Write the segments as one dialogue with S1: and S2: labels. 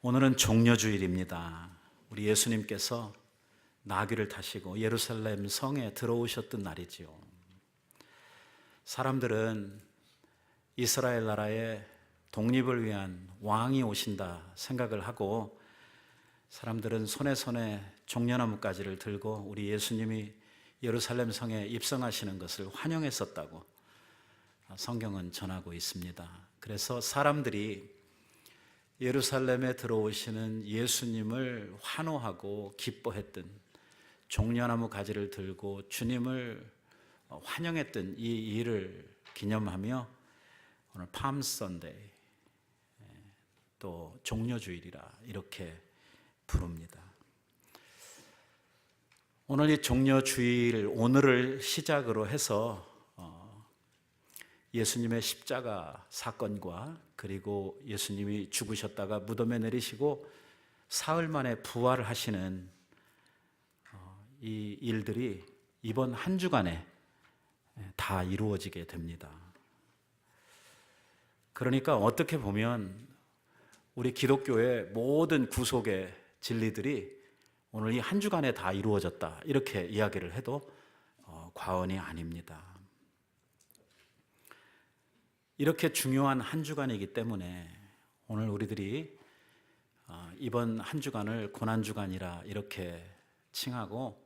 S1: 오늘은 종려주일입니다. 우리 예수님께서 나귀를 타시고 예루살렘 성에 들어오셨던 날이지요. 사람들은 이스라엘 나라의 독립을 위한 왕이 오신다 생각을 하고, 사람들은 손에 종려나무 가지를 들고 우리 예수님이 예루살렘 성에 입성하시는 것을 환영했었다고 성경은 전하고 있습니다. 그래서 사람들이 예루살렘에 들어오시는 예수님을 환호하고 기뻐했던, 종려나무 가지를 들고 주님을 환영했던 이 일을 기념하며 오늘 팜 선데이, 또 종려주일이라 이렇게 부릅니다. 오늘 이 종려주일, 오늘을 시작으로 해서 예수님의 십자가 사건과 그리고 예수님이 죽으셨다가 무덤에 내리시고 사흘 만에 부활을 하시는 이 일들이 이번 한 주간에 다 이루어지게 됩니다. 그러니까 어떻게 보면 우리 기독교의 모든 구속의 진리들이 오늘 이 한 주간에 다 이루어졌다, 이렇게 이야기를 해도 과언이 아닙니다. 이렇게 중요한 한 주간이기 때문에 오늘 우리들이 이번 한 주간을 고난주간이라 이렇게 칭하고,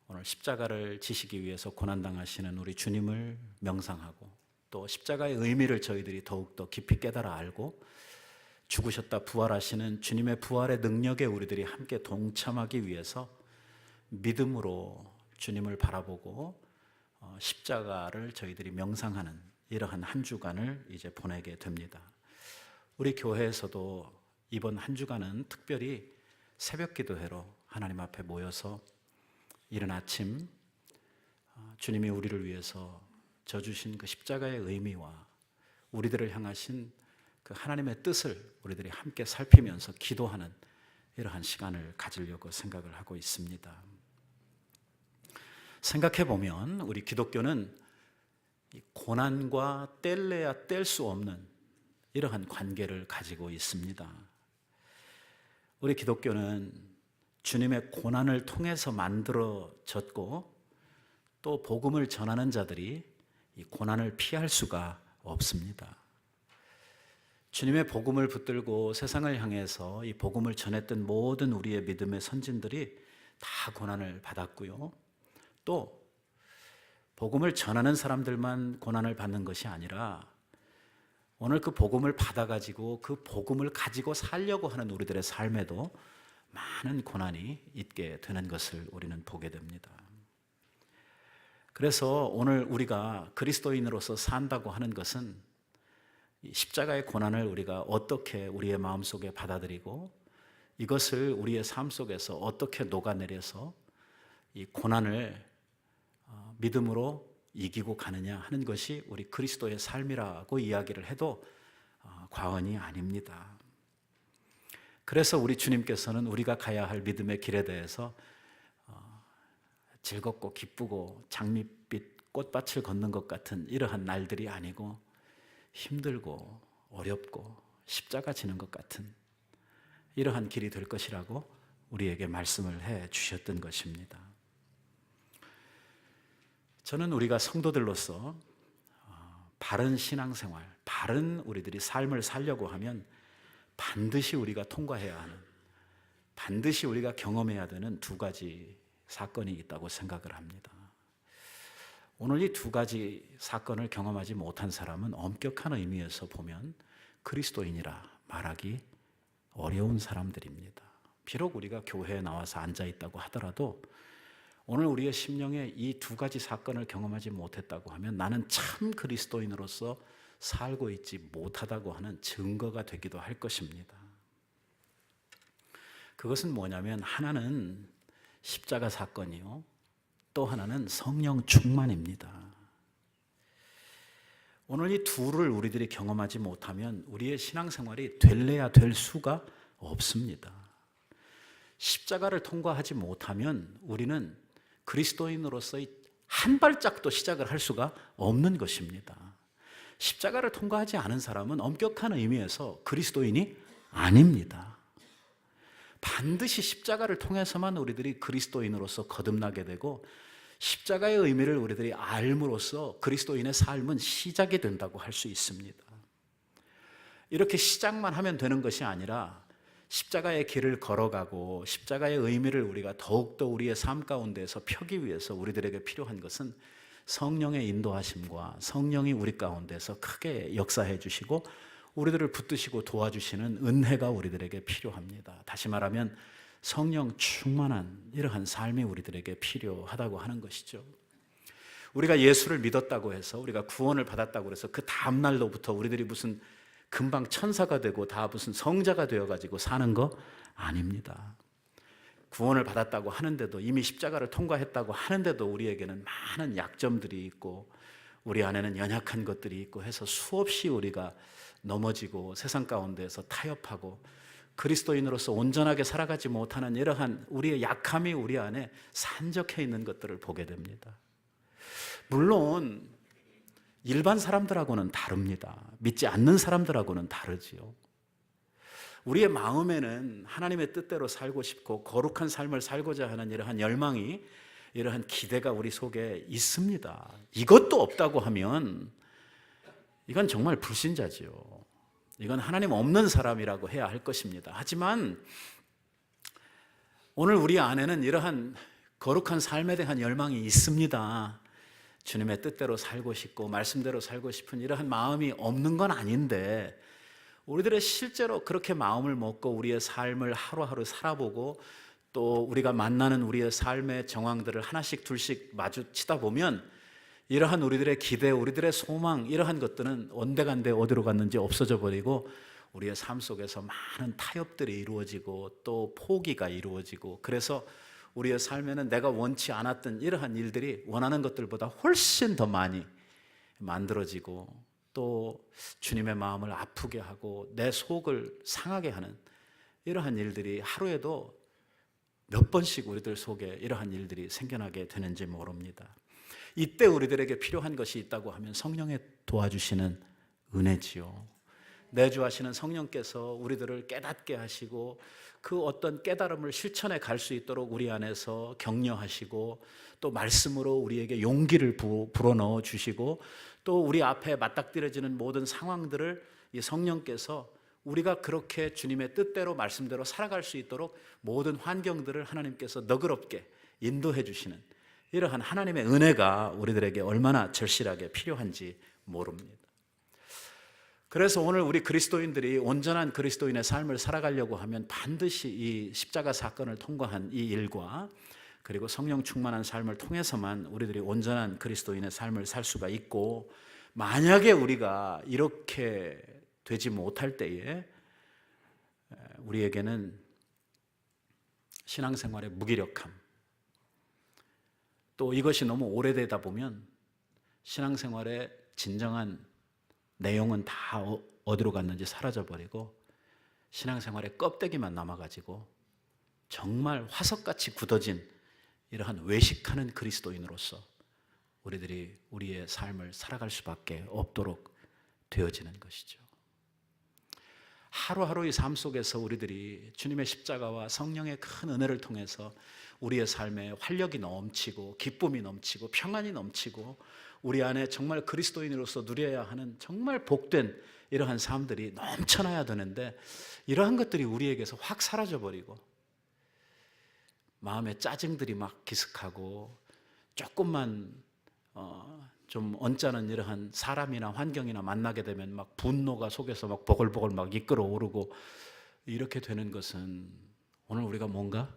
S1: 오늘 십자가를 지시기 위해서 고난당하시는 우리 주님을 명상하고, 또 십자가의 의미를 저희들이 더욱더 깊이 깨달아 알고, 죽으셨다 부활하시는 주님의 부활의 능력에 우리들이 함께 동참하기 위해서 믿음으로 주님을 바라보고 십자가를 저희들이 명상하는 이러한 한 주간을 이제 보내게 됩니다. 우리 교회에서도 이번 한 주간은 특별히 새벽 기도회로 하나님 앞에 모여서 이른 아침 주님이 우리를 위해서 져주신 그 십자가의 의미와 우리들을 향하신 그 하나님의 뜻을 우리들이 함께 살피면서 기도하는 이러한 시간을 가지려고 생각을 하고 있습니다. 생각해 보면 우리 기독교는 고난과 뗄래야 뗄 수 없는 이러한 관계를 가지고 있습니다. 우리 기독교는 주님의 고난을 통해서 만들어졌고, 또 복음을 전하는 자들이 이 고난을 피할 수가 없습니다. 주님의 복음을 붙들고 세상을 향해서 이 복음을 전했던 모든 우리의 믿음의 선진들이 다 고난을 받았고요. 또 복음을 전하는 사람들만 고난을 받는 것이 아니라 오늘 그 복음을 받아가지고 그 복음을 가지고 살려고 하는 우리들의 삶에도 많은 고난이 있게 되는 것을 우리는 보게 됩니다. 그래서 오늘 우리가 그리스도인으로서 산다고 하는 것은 십자가의 고난을 우리가 어떻게 우리의 마음속에 받아들이고, 이것을 우리의 삶 속에서 어떻게 녹아내려서 이 고난을 믿음으로 이기고 가느냐 하는 것이 우리 그리스도의 삶이라고 이야기를 해도 과언이 아닙니다. 그래서 우리 주님께서는 우리가 가야 할 믿음의 길에 대해서 즐겁고 기쁘고 장밋빛 꽃밭을 걷는 것 같은 이러한 날들이 아니고, 힘들고 어렵고 십자가 지는 것 같은 이러한 길이 될 것이라고 우리에게 말씀을 해 주셨던 것입니다. 저는 우리가 성도들로서 바른 신앙생활, 바른 우리들이 삶을 살려고 하면 반드시 우리가 통과해야 하는, 반드시 우리가 경험해야 되는 두 가지 사건이 있다고 생각을 합니다. 오늘 이 두 가지 사건을 경험하지 못한 사람은 엄격한 의미에서 보면 그리스도인이라 말하기 어려운 사람들입니다. 비록 우리가 교회에 나와서 앉아있다고 하더라도 오늘 우리의 심령에 이 두 가지 사건을 경험하지 못했다고 하면 나는 참 그리스도인으로서 살고 있지 못하다고 하는 증거가 되기도 할 것입니다. 그것은 뭐냐면, 하나는 십자가 사건이요, 또 하나는 성령 충만입니다. 오늘 이 둘을 우리들이 경험하지 못하면 우리의 신앙생활이 될래야 될 수가 없습니다. 십자가를 통과하지 못하면 우리는 그리스도인으로서 한 발짝도 시작을 할 수가 없는 것입니다. 십자가를 통과하지 않은 사람은 엄격한 의미에서 그리스도인이 아닙니다. 반드시 십자가를 통해서만 우리들이 그리스도인으로서 거듭나게 되고 십자가의 의미를 우리들이 알므로써 그리스도인의 삶은 시작이 된다고 할 수 있습니다. 이렇게 시작만 하면 되는 것이 아니라 십자가의 길을 걸어가고 십자가의 의미를 우리가 더욱더 우리의 삶 가운데에서 펴기 위해서 우리들에게 필요한 것은 성령의 인도하심과 성령이 우리 가운데서 크게 역사해 주시고 우리들을 붙드시고 도와주시는 은혜가 우리들에게 필요합니다. 다시 말하면 성령 충만한 이러한 삶이 우리들에게 필요하다고 하는 것이죠. 우리가 예수를 믿었다고 해서 우리가 구원을 받았다고 해서 그 다음 날로부터 우리들이 무슨 금방 천사가 되고 다 무슨 성자가 되어가지고 사는 거 아닙니다. 구원을 받았다고 하는데도, 이미 십자가를 통과했다고 하는데도 우리에게는 많은 약점들이 있고 우리 안에는 연약한 것들이 있고 해서 수없이 우리가 넘어지고 세상 가운데에서 타협하고 그리스도인으로서 온전하게 살아가지 못하는 이러한 우리의 약함이 우리 안에 산적해 있는 것들을 보게 됩니다. 물론 일반 사람들하고는 다릅니다. 믿지 않는 사람들하고는 다르지요. 우리의 마음에는 하나님의 뜻대로 살고 싶고 거룩한 삶을 살고자 하는 이러한 열망이, 이러한 기대가 우리 속에 있습니다. 이것도 없다고 하면 이건 정말 불신자지요. 이건 하나님 없는 사람이라고 해야 할 것입니다. 하지만 오늘 우리 안에는 이러한 거룩한 삶에 대한 열망이 있습니다. 주님의 뜻대로 살고 싶고 말씀대로 살고 싶은 이러한 마음이 없는 건 아닌데, 우리들의 실제로 그렇게 마음을 먹고 우리의 삶을 하루하루 살아보고 또 우리가 만나는 우리의 삶의 정황들을 하나씩 둘씩 마주치다 보면 이러한 우리들의 기대, 우리들의 소망, 이러한 것들은 온데간데 어디로 갔는지 없어져 버리고 우리의 삶 속에서 많은 타협들이 이루어지고 또 포기가 이루어지고, 그래서 우리의 삶에는 내가 원치 않았던 이러한 일들이 원하는 것들보다 훨씬 더 많이 만들어지고 또 주님의 마음을 아프게 하고 내 속을 상하게 하는 이러한 일들이 하루에도 몇 번씩 우리들 속에 이러한 일들이 생겨나게 되는지 모릅니다. 이때 우리들에게 필요한 것이 있다고 하면 성령의 도와주시는 은혜지요. 내주하시는 성령께서 우리들을 깨닫게 하시고 그 어떤 깨달음을 실천해 갈 수 있도록 우리 안에서 격려하시고 또 말씀으로 우리에게 용기를 불어넣어 주시고 또 우리 앞에 맞닥뜨려지는 모든 상황들을 이 성령께서 우리가 그렇게 주님의 뜻대로 말씀대로 살아갈 수 있도록 모든 환경들을 하나님께서 너그럽게 인도해 주시는 이러한 하나님의 은혜가 우리들에게 얼마나 절실하게 필요한지 모릅니다. 그래서 오늘 우리 그리스도인들이 온전한 그리스도인의 삶을 살아가려고 하면 반드시 이 십자가 사건을 통과한 이 일과 그리고 성령 충만한 삶을 통해서만 우리들이 온전한 그리스도인의 삶을 살 수가 있고, 만약에 우리가 이렇게 되지 못할 때에 우리에게는 신앙생활의 무기력함, 또 이것이 너무 오래되다 보면 신앙생활의 진정한 내용은 다 어디로 갔는지 사라져버리고 신앙생활의 껍데기만 남아가지고 정말 화석같이 굳어진 이러한 외식하는 그리스도인으로서 우리들이 우리의 삶을 살아갈 수밖에 없도록 되어지는 것이죠. 하루하루의 삶 속에서 우리들이 주님의 십자가와 성령의 큰 은혜를 통해서 우리의 삶에 활력이 넘치고 기쁨이 넘치고 평안이 넘치고 우리 안에 정말 그리스도인으로서 누려야 하는 정말 복된 이러한 삶들이 넘쳐나야 되는데, 이러한 것들이 우리에게서 확 사라져버리고 마음에 짜증들이 막 기습하고 조금만 좀 언짢은 이러한 사람이나 환경이나 만나게 되면 막 분노가 속에서 막 보글보글 막 이끌어 오르고, 이렇게 되는 것은 오늘 우리가 뭔가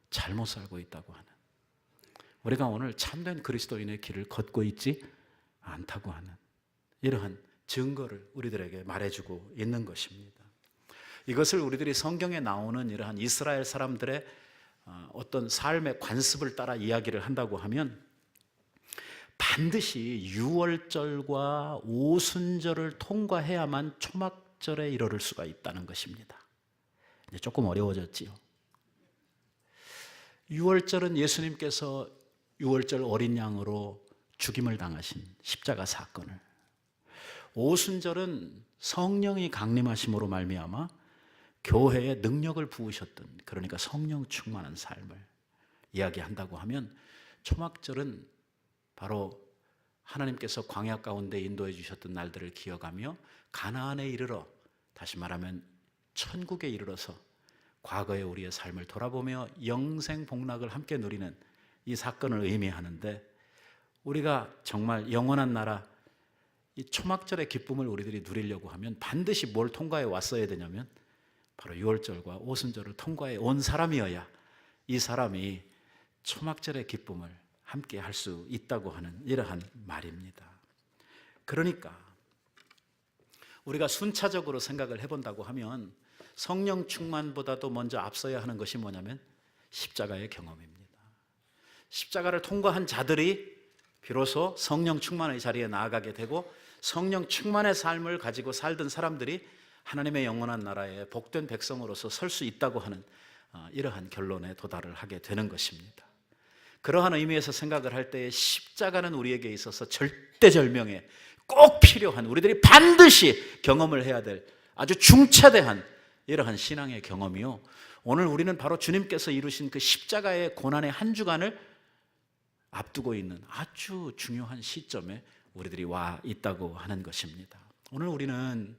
S1: 잘못 살고 있다고 하는, 우리가 오늘 참된 그리스도인의 길을 걷고 있지 않다고 하는 이러한 증거를 우리들에게 말해주고 있는 것입니다. 이것을 우리들이 성경에 나오는 이러한 이스라엘 사람들의 어떤 삶의 관습을 따라 이야기를 한다고 하면 반드시 유월절과 오순절을 통과해야만 초막절에 이르를 수가 있다는 것입니다. 이제 조금 어려워졌지요. 유월절은 예수님께서 유월절 어린 양으로 죽임을 당하신 십자가 사건을, 오순절은 성령이 강림하심으로 말미암아 교회에 능력을 부으셨던, 그러니까 성령 충만한 삶을 이야기한다고 하면 초막절은 바로 하나님께서 광야 가운데 인도해 주셨던 날들을 기억하며 가나안에 이르러, 다시 말하면 천국에 이르러서 과거의 우리의 삶을 돌아보며 영생 복락을 함께 누리는 이 사건을 의미하는데, 우리가 정말 영원한 나라, 이 초막절의 기쁨을 우리들이 누리려고 하면 반드시 뭘 통과해 왔어야 되냐면 바로 유월절과 오순절을 통과해 온 사람이어야 이 사람이 초막절의 기쁨을 함께 할 수 있다고 하는 이러한 말입니다. 그러니까 우리가 순차적으로 생각을 해본다고 하면 성령 충만보다도 먼저 앞서야 하는 것이 뭐냐면 십자가의 경험입니다. 십자가를 통과한 자들이 비로소 성령 충만의 자리에 나아가게 되고, 성령 충만의 삶을 가지고 살던 사람들이 하나님의 영원한 나라에 복된 백성으로서 설 수 있다고 하는 이러한 결론에 도달을 하게 되는 것입니다. 그러한 의미에서 생각을 할 때 십자가는 우리에게 있어서 절대절명의 꼭 필요한, 우리들이 반드시 경험을 해야 될 아주 중차대한 이러한 신앙의 경험이요, 오늘 우리는 바로 주님께서 이루신 그 십자가의 고난의 한 주간을 앞두고 있는 아주 중요한 시점에 우리들이 와 있다고 하는 것입니다. 오늘 우리는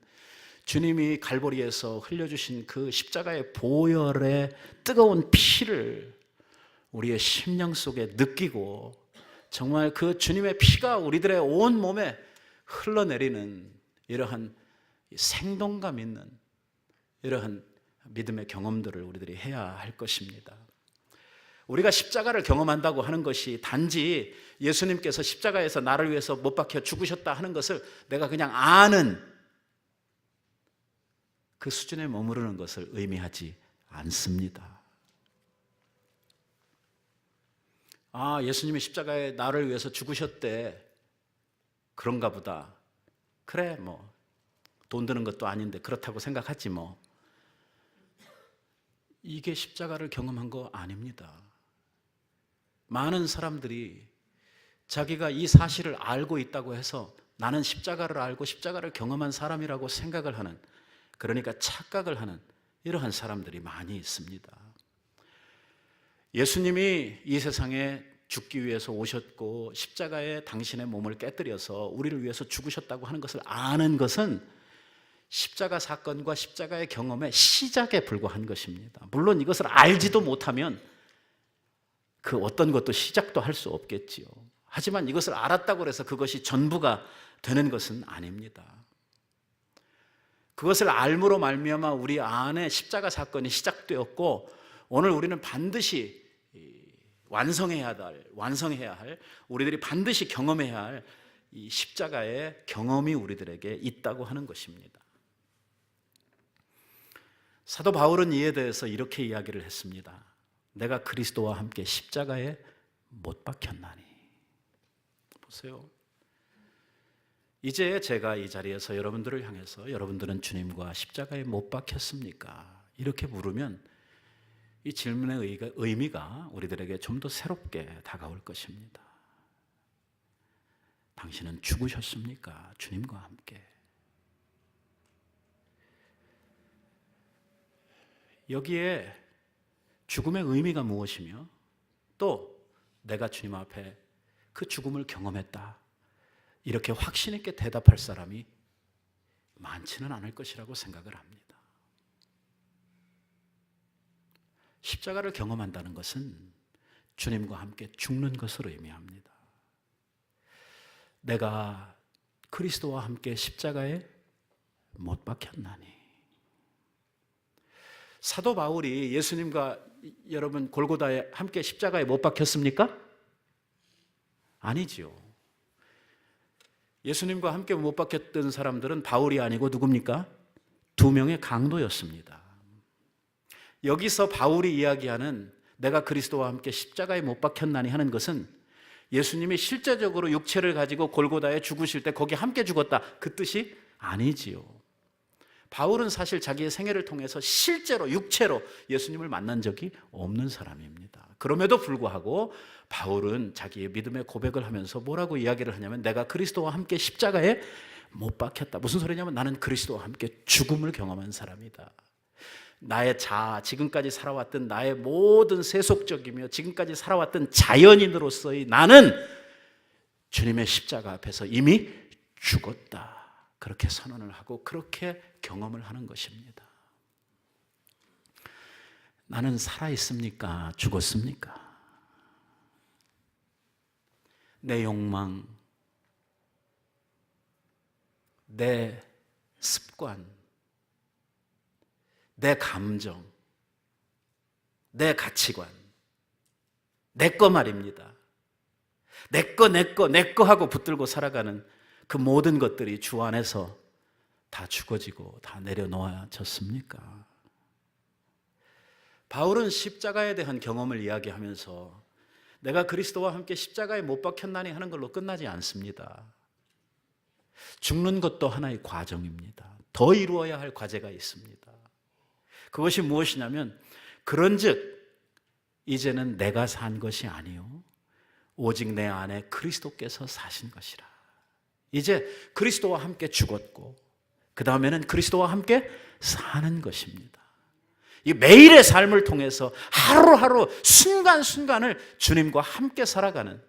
S1: 주님이 갈보리에서 흘려주신 그 십자가의 보혈의 뜨거운 피를 우리의 심령 속에 느끼고, 정말 그 주님의 피가 우리들의 온 몸에 흘러내리는 이러한 생동감 있는 이러한 믿음의 경험들을 우리들이 해야 할 것입니다. 우리가 십자가를 경험한다고 하는 것이 단지 예수님께서 십자가에서 나를 위해서 못 박혀 죽으셨다 하는 것을 내가 그냥 아는 그 수준에 머무르는 것을 의미하지 않습니다. 아, 예수님이 십자가에 나를 위해서 죽으셨대, 그런가 보다. 그래, 뭐 돈 드는 것도 아닌데 그렇다고 생각하지 뭐. 이게 십자가를 경험한 거 아닙니다. 많은 사람들이 자기가 이 사실을 알고 있다고 해서 나는 십자가를 알고 십자가를 경험한 사람이라고 생각을 하는, 그러니까 착각을 하는 이러한 사람들이 많이 있습니다. 예수님이 이 세상에 죽기 위해서 오셨고 십자가에 당신의 몸을 깨뜨려서 우리를 위해서 죽으셨다고 하는 것을 아는 것은 십자가 사건과 십자가의 경험의 시작에 불과한 것입니다. 물론 이것을 알지도 못하면 그 어떤 것도 시작도 할 수 없겠지요. 하지만 이것을 알았다고 해서 그것이 전부가 되는 것은 아닙니다. 그것을 알므로 말미암아 우리 안에 십자가 사건이 시작되었고, 오늘 우리는 반드시 완성해야 할, 우리들이 반드시 경험해야 할 이 십자가의 경험이 우리들에게 있다고 하는 것입니다. 사도 바울은 이에 대해서 이렇게 이야기를 했습니다. 내가 그리스도와 함께 십자가에 못 박혔나니. 보세요. 이제 제가 이 자리에서 여러분들을 향해서 여러분들은 주님과 십자가에 못 박혔습니까? 이렇게 물으면 이 질문의 의미가 우리들에게 좀 더 새롭게 다가올 것입니다. 당신은 죽으셨습니까? 주님과 함께. 여기에 죽음의 의미가 무엇이며 또 내가 주님 앞에 그 죽음을 경험했다, 이렇게 확신 있게 대답할 사람이 많지는 않을 것이라고 생각을 합니다. 십자가를 경험한다는 것은 주님과 함께 죽는 것을 의미합니다. 내가 그리스도와 함께 십자가에 못 박혔나니. 사도 바울이 예수님과 여러분 골고다에 함께 십자가에 못 박혔습니까? 아니지요. 예수님과 함께 못 박혔던 사람들은 바울이 아니고 누굽니까? 두 명의 강도였습니다. 여기서 바울이 이야기하는 내가 그리스도와 함께 십자가에 못 박혔나니 하는 것은 예수님이 실제적으로 육체를 가지고 골고다에 죽으실 때 거기 함께 죽었다, 그 뜻이 아니지요. 바울은 사실 자기의 생애를 통해서 실제로 육체로 예수님을 만난 적이 없는 사람입니다. 그럼에도 불구하고 바울은 자기의 믿음의 고백을 하면서 뭐라고 이야기를 하냐면 내가 그리스도와 함께 십자가에 못 박혔다. 무슨 소리냐면 나는 그리스도와 함께 죽음을 경험한 사람이다. 나의 자아, 지금까지 살아왔던 나의 모든 세속적이며 지금까지 살아왔던 자연인으로서의 나는 주님의 십자가 앞에서 이미 죽었다. 그렇게 선언을 하고 그렇게 경험을 하는 것입니다. 나는 살아있습니까? 죽었습니까? 내 욕망, 내 습관, 내 감정, 내 가치관, 내 거 말입니다. 내 거 하고 붙들고 살아가는 그 모든 것들이 주 안에서 다 죽어지고 다 내려놓아졌습니까? 바울은 십자가에 대한 경험을 이야기하면서 내가 그리스도와 함께 십자가에 못 박혔나니 하는 걸로 끝나지 않습니다. 죽는 것도 하나의 과정입니다. 더 이루어야 할 과제가 있습니다. 그것이 무엇이냐면 그런즉 이제는 내가 산 것이 아니요 오직 내 안에 그리스도께서 사신 것이라. 이제 그리스도와 함께 죽었고 그 다음에는 그리스도와 함께 사는 것입니다. 이 매일의 삶을 통해서 하루하루 순간순간을 주님과 함께 살아가는,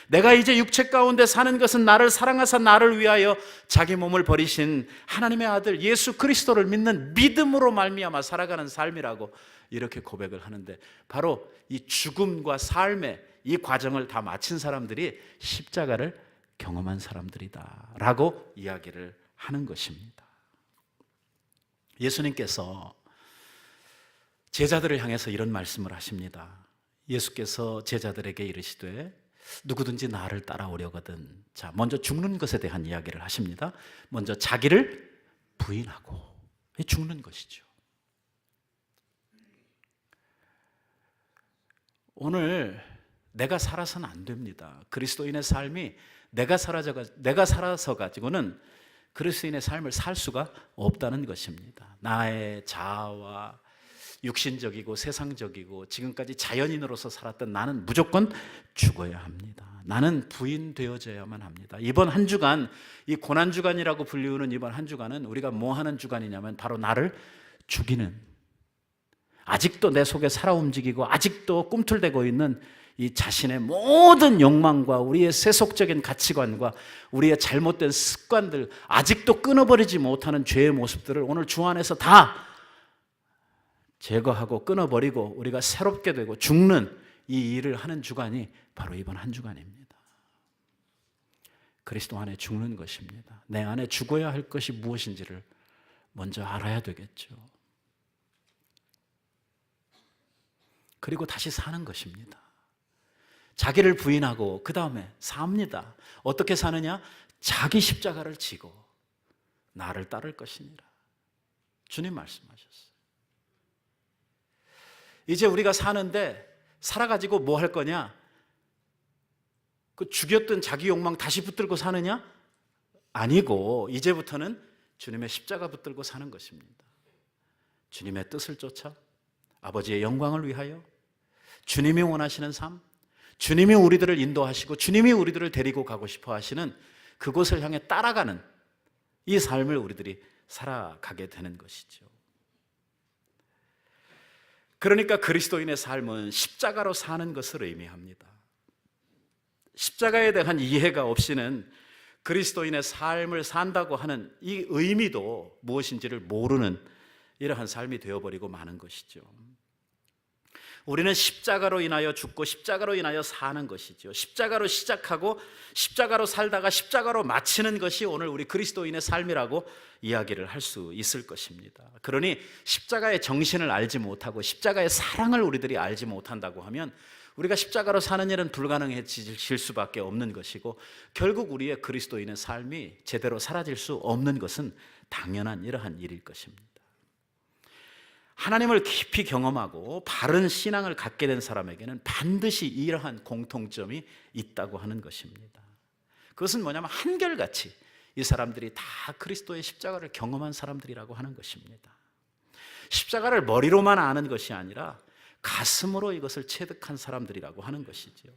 S1: 내가 이제 육체 가운데 사는 것은 나를 사랑하사 나를 위하여 자기 몸을 버리신 하나님의 아들 예수 그리스도를 믿는 믿음으로 말미암아 살아가는 삶이라고 이렇게 고백을 하는데, 바로 이 죽음과 삶의 이 과정을 다 마친 사람들이 십자가를 경험한 사람들이다 라고 이야기를 하는 것입니다. 예수님께서 제자들을 향해서 이런 말씀을 하십니다. 예수께서 제자들에게 이르시되 누구든지 나를 따라오려거든, 자, 먼저 죽는 것에 대한 이야기를 하십니다. 먼저 자기를 부인하고 죽는 것이죠. 오늘 내가 살아서는 안 됩니다. 그리스도인의 삶이 내가 살아서 가지고는 그리스도인의 삶을 살 수가 없다는 것입니다. 나의 자아와 육신적이고 세상적이고 지금까지 자연인으로서 살았던 나는 무조건 죽어야 합니다. 나는 부인되어져야만 합니다. 이번 한 주간, 이 고난주간이라고 불리우는 이번 한 주간은 우리가 뭐 하는 주간이냐면 바로 나를 죽이는, 아직도 내 속에 살아 움직이고 아직도 꿈틀대고 있는 이 자신의 모든 욕망과 우리의 세속적인 가치관과 우리의 잘못된 습관들, 아직도 끊어버리지 못하는 죄의 모습들을 오늘 주 안에서 다 제거하고 끊어버리고 우리가 새롭게 되고 죽는 이 일을 하는 주간이 바로 이번 한 주간입니다. 그리스도 안에 죽는 것입니다. 내 안에 죽어야 할 것이 무엇인지를 먼저 알아야 되겠죠. 그리고 다시 사는 것입니다. 자기를 부인하고 그 다음에 삽니다. 어떻게 사느냐? 자기 십자가를 지고 나를 따를 것이니라. 주님 말씀하셨어요. 이제 우리가 사는데 살아가지고 뭐 할 거냐? 그 죽였던 자기 욕망 다시 붙들고 사느냐? 아니고 이제부터는 주님의 십자가 붙들고 사는 것입니다. 주님의 뜻을 쫓아 아버지의 영광을 위하여 주님이 원하시는 삶, 주님이 우리들을 인도하시고 주님이 우리들을 데리고 가고 싶어 하시는 그곳을 향해 따라가는 이 삶을 우리들이 살아가게 되는 것이죠. 그러니까 그리스도인의 삶은 십자가로 사는 것을 의미합니다. 십자가에 대한 이해가 없이는 그리스도인의 삶을 산다고 하는 이 의미도 무엇인지를 모르는 이러한 삶이 되어버리고 마는 것이죠. 우리는 십자가로 인하여 죽고 십자가로 인하여 사는 것이죠. 십자가로 시작하고 십자가로 살다가 십자가로 마치는 것이 오늘 우리 그리스도인의 삶이라고 이야기를 할 수 있을 것입니다. 그러니 십자가의 정신을 알지 못하고 십자가의 사랑을 우리들이 알지 못한다고 하면 우리가 십자가로 사는 일은 불가능해질 수밖에 없는 것이고, 결국 우리의 그리스도인의 삶이 제대로 사라질 수 없는 것은 당연한 이러한 일일 것입니다. 하나님을 깊이 경험하고 바른 신앙을 갖게 된 사람에게는 반드시 이러한 공통점이 있다고 하는 것입니다. 그것은 뭐냐면 한결같이 이 사람들이 다 그리스도의 십자가를 경험한 사람들이라고 하는 것입니다. 십자가를 머리로만 아는 것이 아니라 가슴으로 이것을 체득한 사람들이라고 하는 것이죠.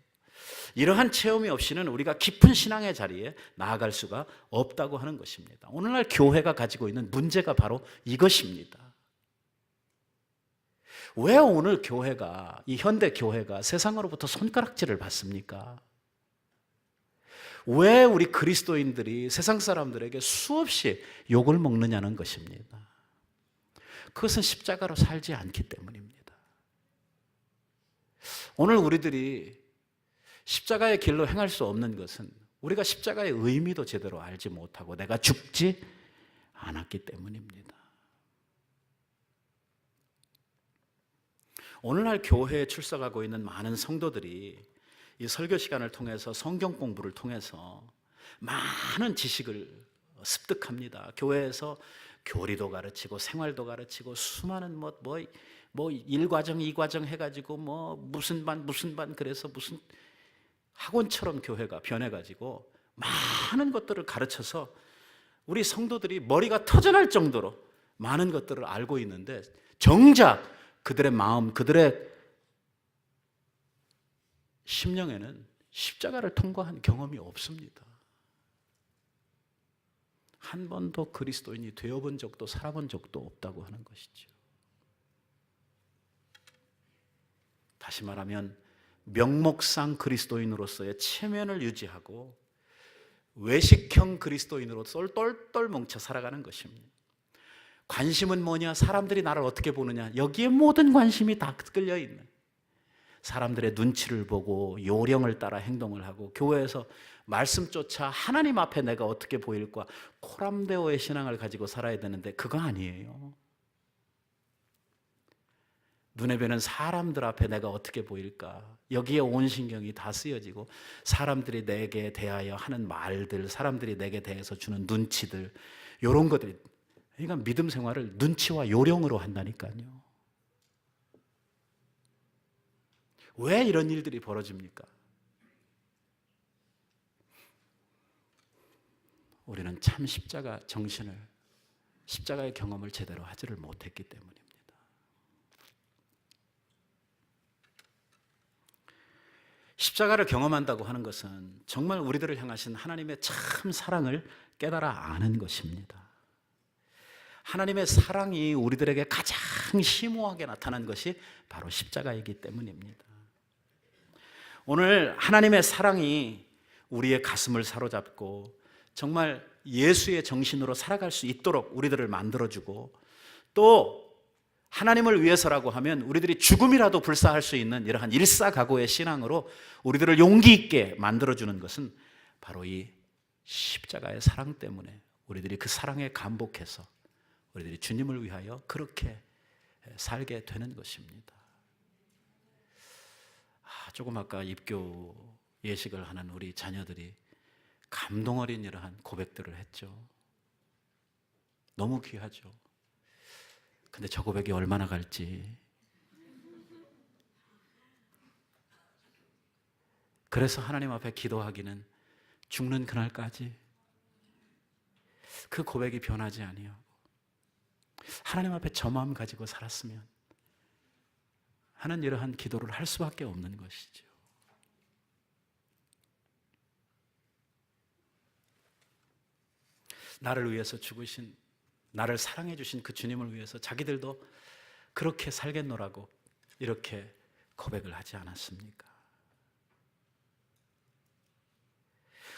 S1: 이러한 체험이 없이는 우리가 깊은 신앙의 자리에 나아갈 수가 없다고 하는 것입니다. 오늘날 교회가 가지고 있는 문제가 바로 이것입니다. 왜 오늘 교회가, 이 현대 교회가 세상으로부터 손가락질을 받습니까? 왜 우리 그리스도인들이 세상 사람들에게 수없이 욕을 먹느냐는 것입니다. 그것은 십자가로 살지 않기 때문입니다. 오늘 우리들이 십자가의 길로 행할 수 없는 것은 우리가 십자가의 의미도 제대로 알지 못하고 내가 죽지 않았기 때문입니다. 오늘날 교회에 출석하고 있는 많은 성도들이 이 설교 시간을 통해서 성경 공부를 통해서 많은 지식을 습득합니다. 교회에서 교리도 가르치고 생활도 가르치고 수많은 일과정, 이과정 해가지고 무슨 반 그래서 무슨 학원처럼 교회가 변해가지고 많은 것들을 가르쳐서 우리 성도들이 머리가 터져날 정도로 많은 것들을 알고 있는데 정작 그들의 마음, 그들의 심령에는 십자가를 통과한 경험이 없습니다. 한 번도 그리스도인이 되어본 적도 살아본 적도 없다고 하는 것이죠. 다시 말하면 명목상 그리스도인으로서의 체면을 유지하고 외식형 그리스도인으로 똘똘 뭉쳐 살아가는 것입니다. 관심은 뭐냐? 사람들이 나를 어떻게 보느냐? 여기에 모든 관심이 다 끌려 있는, 사람들의 눈치를 보고 요령을 따라 행동을 하고 교회에서 말씀조차 하나님 앞에 내가 어떻게 보일까 코람데오의 신앙을 가지고 살아야 되는데 그거 아니에요. 눈에 뵈는 사람들 앞에 내가 어떻게 보일까, 여기에 온 신경이 다 쓰여지고 사람들이 내게 대하여 하는 말들, 사람들이 내게 대해서 주는 눈치들, 이런 것들이, 그러니까 믿음 생활을 눈치와 요령으로 한다니까요. 왜 이런 일들이 벌어집니까? 우리는 참 십자가 정신을, 십자가의 경험을 제대로 하지를 못했기 때문입니다. 십자가를 경험한다고 하는 것은 정말 우리들을 향하신 하나님의 참 사랑을 깨달아 아는 것입니다. 하나님의 사랑이 우리들에게 가장 심오하게 나타난 것이 바로 십자가이기 때문입니다. 오늘 하나님의 사랑이 우리의 가슴을 사로잡고 정말 예수의 정신으로 살아갈 수 있도록 우리들을 만들어주고, 또 하나님을 위해서라고 하면 우리들이 죽음이라도 불사할 수 있는 이러한 일사각오의 신앙으로 우리들을 용기 있게 만들어주는 것은 바로 이 십자가의 사랑 때문에, 우리들이 그 사랑에 감복해서 우리들이 주님을 위하여 그렇게 살게 되는 것입니다. 조금 아까 입교 예식을 하는 우리 자녀들이 감동 어린 이러한 고백들을 했죠. 너무 귀하죠. 근데 저 고백이 얼마나 갈지, 그래서 하나님 앞에 기도하기는 죽는 그날까지 그 고백이 변하지 아니하고 하나님 앞에 저 마음 가지고 살았으면 하는 이러한 기도를 할 수밖에 없는 것이죠. 나를 위해서 죽으신, 나를 사랑해 주신 그 주님을 위해서 자기들도 그렇게 살겠노라고 이렇게 고백을 하지 않았습니까?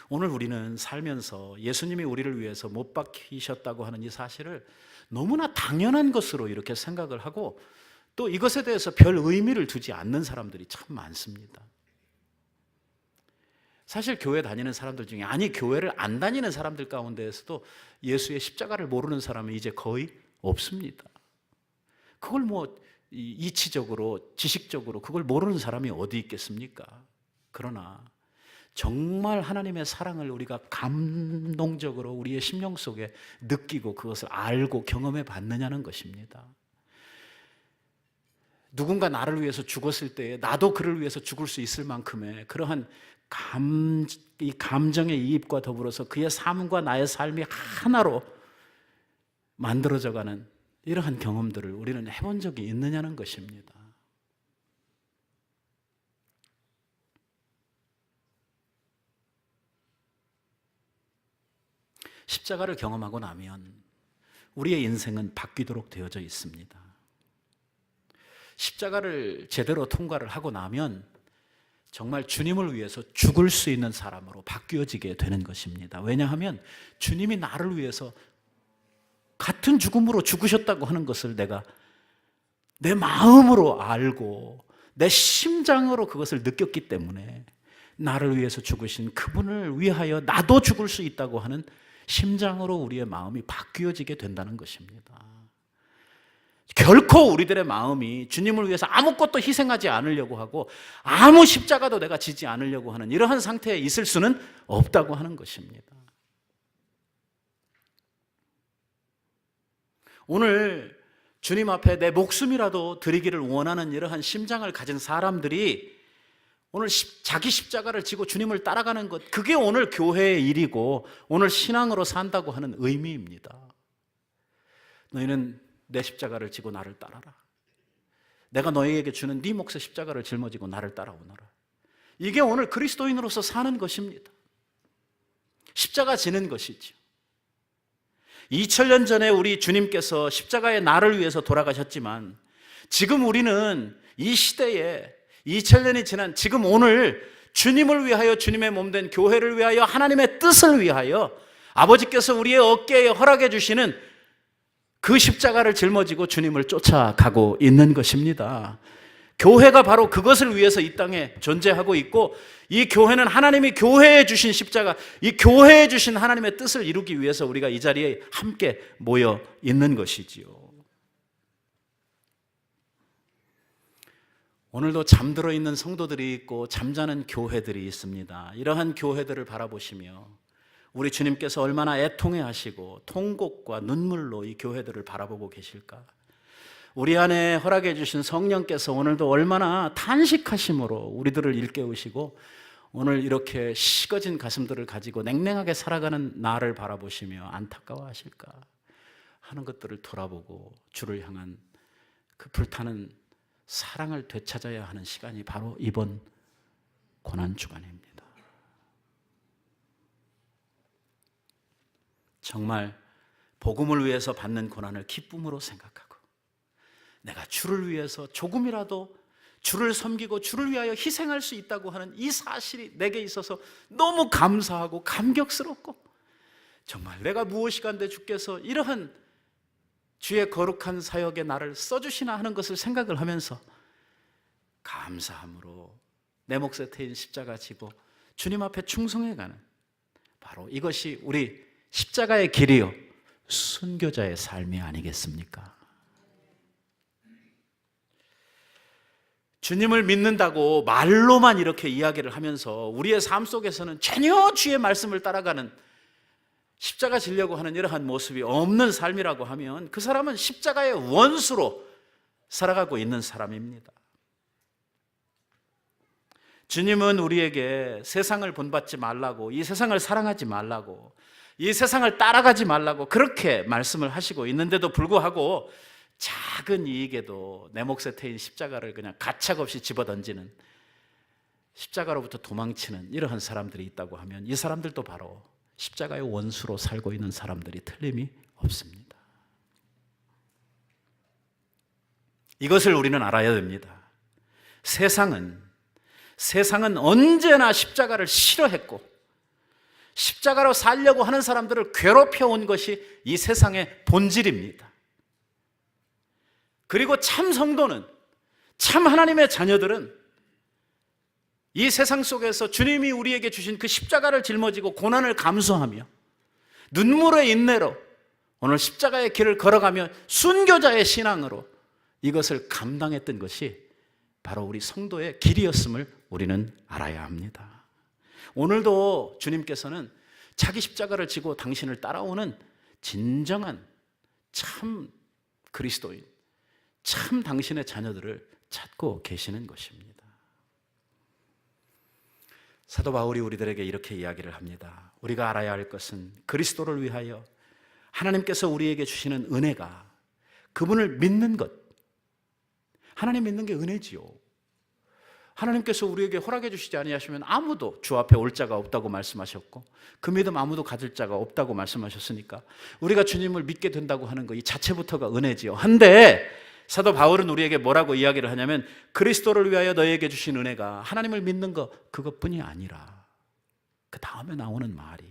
S1: 오늘 우리는 살면서 예수님이 우리를 위해서 못 박히셨다고 하는 이 사실을 너무나 당연한 것으로 이렇게 생각을 하고, 또 이것에 대해서 별 의미를 두지 않는 사람들이 참 많습니다. 사실 교회 다니는 사람들 중에, 아니 교회를 안 다니는 사람들 가운데에서도 예수의 십자가를 모르는 사람은 이제 거의 없습니다. 그걸 이치적으로, 지식적으로 그걸 모르는 사람이 어디 있겠습니까? 그러나 정말 하나님의 사랑을 우리가 감동적으로 우리의 심령 속에 느끼고 그것을 알고 경험해 봤느냐는 것입니다. 누군가 나를 위해서 죽었을 때에 나도 그를 위해서 죽을 수 있을 만큼의 그러한 이 감정의 이입과 더불어서 그의 삶과 나의 삶이 하나로 만들어져가는 이러한 경험들을 우리는 해본 적이 있느냐는 것입니다. 십자가를 경험하고 나면 우리의 인생은 바뀌도록 되어져 있습니다. 십자가를 제대로 통과를 하고 나면 정말 주님을 위해서 죽을 수 있는 사람으로 바뀌어지게 되는 것입니다. 왜냐하면 주님이 나를 위해서 같은 죽음으로 죽으셨다고 하는 것을 내가 내 마음으로 알고 내 심장으로 그것을 느꼈기 때문에 나를 위해서 죽으신 그분을 위하여 나도 죽을 수 있다고 하는 심장으로 우리의 마음이 바뀌어지게 된다는 것입니다. 결코 우리들의 마음이 주님을 위해서 아무것도 희생하지 않으려고 하고 아무 십자가도 내가 지지 않으려고 하는 이러한 상태에 있을 수는 없다고 하는 것입니다. 오늘 주님 앞에 내 목숨이라도 드리기를 원하는 이러한 심장을 가진 사람들이 오늘 자기 십자가를 지고 주님을 따라가는 것, 그게 오늘 교회의 일이고 오늘 신앙으로 산다고 하는 의미입니다. 너희는 내 십자가를 지고 나를 따라라. 내가 너희에게 주는 네 몫의 십자가를 짊어지고 나를 따라오너라. 이게 오늘 그리스도인으로서 사는 것입니다. 십자가 지는 것이죠. 2000년 전에 우리 주님께서 십자가의 나를 위해서 돌아가셨지만 지금 우리는 이 시대에 2000년이 지난 지금 오늘 주님을 위하여 주님의 몸된 교회를 위하여 하나님의 뜻을 위하여 아버지께서 우리의 어깨에 허락해 주시는 그 십자가를 짊어지고 주님을 쫓아가고 있는 것입니다. 교회가 바로 그것을 위해서 이 땅에 존재하고 있고 이 교회는 하나님이 교회에 주신 십자가, 이 교회에 주신 하나님의 뜻을 이루기 위해서 우리가 이 자리에 함께 모여 있는 것이지요. 오늘도 잠들어 있는 성도들이 있고 잠자는 교회들이 있습니다. 이러한 교회들을 바라보시며 우리 주님께서 얼마나 애통해 하시고 통곡과 눈물로 이 교회들을 바라보고 계실까? 우리 안에 허락해 주신 성령께서 오늘도 얼마나 탄식하심으로 우리들을 일깨우시고 오늘 이렇게 식어진 가슴들을 가지고 냉랭하게 살아가는 나를 바라보시며 안타까워하실까 하는 것들을 돌아보고 주를 향한 그 불타는 사랑을 되찾아야 하는 시간이 바로 이번 고난주간입니다. 정말 복음을 위해서 받는 고난을 기쁨으로 생각하고 내가 주를 위해서 조금이라도 주를 섬기고 주를 위하여 희생할 수 있다고 하는 이 사실이 내게 있어서 너무 감사하고 감격스럽고 정말 내가 무엇이간데 주께서 이러한 주의 거룩한 사역에 나를 써주시나 하는 것을 생각을 하면서 감사함으로 내 몫에 태인 십자가 지고 주님 앞에 충성해가는 바로 이것이 우리 십자가의 길이요 순교자의 삶이 아니겠습니까? 주님을 믿는다고 말로만 이렇게 이야기를 하면서 우리의 삶 속에서는 전혀 주의 말씀을 따라가는 십자가 지려고 하는 이러한 모습이 없는 삶이라고 하면 그 사람은 십자가의 원수로 살아가고 있는 사람입니다. 주님은 우리에게 세상을 본받지 말라고, 이 세상을 사랑하지 말라고, 이 세상을 따라가지 말라고 그렇게 말씀을 하시고 있는데도 불구하고 작은 이익에도 내 몫에 태인 십자가를 그냥 가차없이 집어던지는, 십자가로부터 도망치는 이러한 사람들이 있다고 하면 이 사람들도 바로 십자가의 원수로 살고 있는 사람들이 틀림이 없습니다. 이것을 우리는 알아야 됩니다. 세상은 언제나 십자가를 싫어했고 십자가로 살려고 하는 사람들을 괴롭혀온 것이 이 세상의 본질입니다. 그리고 참 성도는, 참 하나님의 자녀들은 이 세상 속에서 주님이 우리에게 주신 그 십자가를 짊어지고 고난을 감수하며 눈물의 인내로 오늘 십자가의 길을 걸어가며 순교자의 신앙으로 이것을 감당했던 것이 바로 우리 성도의 길이었음을 우리는 알아야 합니다. 오늘도 주님께서는 자기 십자가를 지고 당신을 따라오는 진정한 참 그리스도인, 참 당신의 자녀들을 찾고 계시는 것입니다. 사도 바울이 우리들에게 이렇게 이야기를 합니다. 우리가 알아야 할 것은 그리스도를 위하여 하나님께서 우리에게 주시는 은혜가 그분을 믿는 것, 하나님 믿는 게 은혜지요. 하나님께서 우리에게 허락해 주시지 아니하시면 아무도 주 앞에 올 자가 없다고 말씀하셨고 그 믿음 아무도 가질 자가 없다고 말씀하셨으니까 우리가 주님을 믿게 된다고 하는 거 이 자체부터가 은혜지요. 한데 사도 바울은 우리에게 뭐라고 이야기를 하냐면 그리스도를 위하여 너희에게 주신 은혜가 하나님을 믿는 것 그것뿐이 아니라 그 다음에 나오는 말이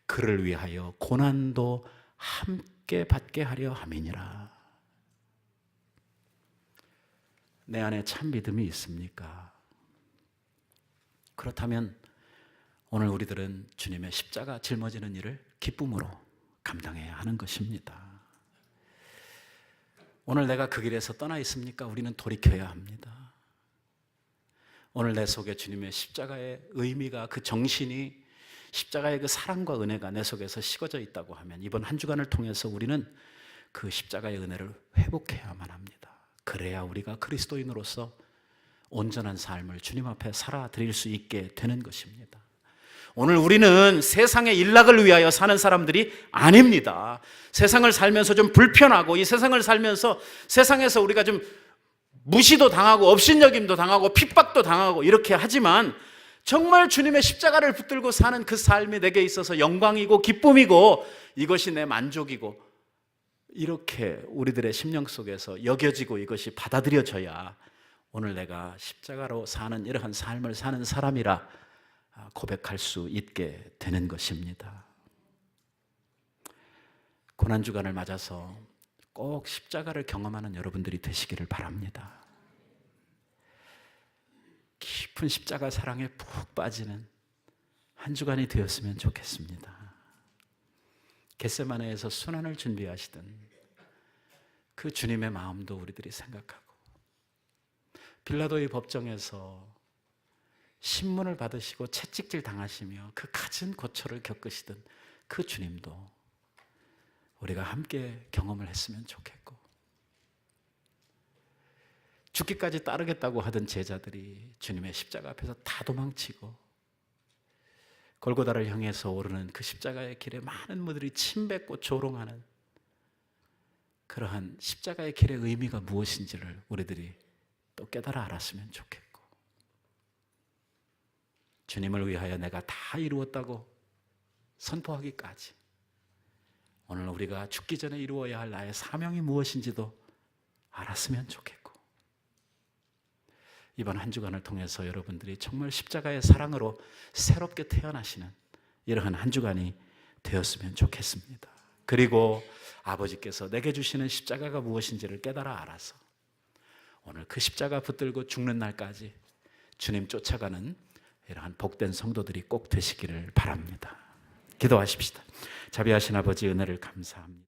S1: 그를 위하여 고난도 함께 받게 하려 함이니라. 내 안에 참 믿음이 있습니까? 그렇다면 오늘 우리들은 주님의 십자가 짊어지는 일을 기쁨으로 감당해야 하는 것입니다. 오늘 내가 그 길에서 떠나 있습니까? 우리는 돌이켜야 합니다. 오늘 내 속에 주님의 십자가의 의미가, 그 정신이, 십자가의 그 사랑과 은혜가 내 속에서 식어져 있다고 하면 이번 한 주간을 통해서 우리는 그 십자가의 은혜를 회복해야만 합니다. 그래야 우리가 그리스도인으로서 온전한 삶을 주님 앞에 살아드릴 수 있게 되는 것입니다. 오늘 우리는 세상의 일락을 위하여 사는 사람들이 아닙니다. 세상을 살면서 좀 불편하고 이 세상을 살면서 세상에서 우리가 좀 무시도 당하고 업신여김도 당하고 핍박도 당하고 이렇게 하지만 정말 주님의 십자가를 붙들고 사는 그 삶이 내게 있어서 영광이고 기쁨이고 이것이 내 만족이고 이렇게 우리들의 심령 속에서 여겨지고 이것이 받아들여져야 오늘 내가 십자가로 사는 이러한 삶을 사는 사람이라 고백할 수 있게 되는 것입니다. 고난주간을 맞아서 꼭 십자가를 경험하는 여러분들이 되시기를 바랍니다. 깊은 십자가 사랑에 푹 빠지는 한 주간이 되었으면 좋겠습니다. 겟세마네에서 순환을 준비하시던 그 주님의 마음도 우리들이 생각하고 빌라도의 법정에서 신문을 받으시고 채찍질 당하시며 그 갖은 고초를 겪으시던 그 주님도 우리가 함께 경험을 했으면 좋겠고 죽기까지 따르겠다고 하던 제자들이 주님의 십자가 앞에서 다 도망치고 골고다를 향해서 오르는 그 십자가의 길에 많은 무들이 침 뱉고 조롱하는 그러한 십자가의 길의 의미가 무엇인지를 우리들이 또 깨달아 알았으면 좋겠고 주님을 위하여 내가 다 이루었다고 선포하기까지 오늘 우리가 죽기 전에 이루어야 할 나의 사명이 무엇인지도 알았으면 좋겠고 이번 한 주간을 통해서 여러분들이 정말 십자가의 사랑으로 새롭게 태어나시는 이러한 한 주간이 되었으면 좋겠습니다. 그리고 아버지께서 내게 주시는 십자가가 무엇인지를 깨달아 알아서 오늘 그 십자가 붙들고 죽는 날까지 주님 쫓아가는 이러한 복된 성도들이 꼭 되시기를 바랍니다. 기도하십시다. 자비하신 아버지 은혜를 감사합니다.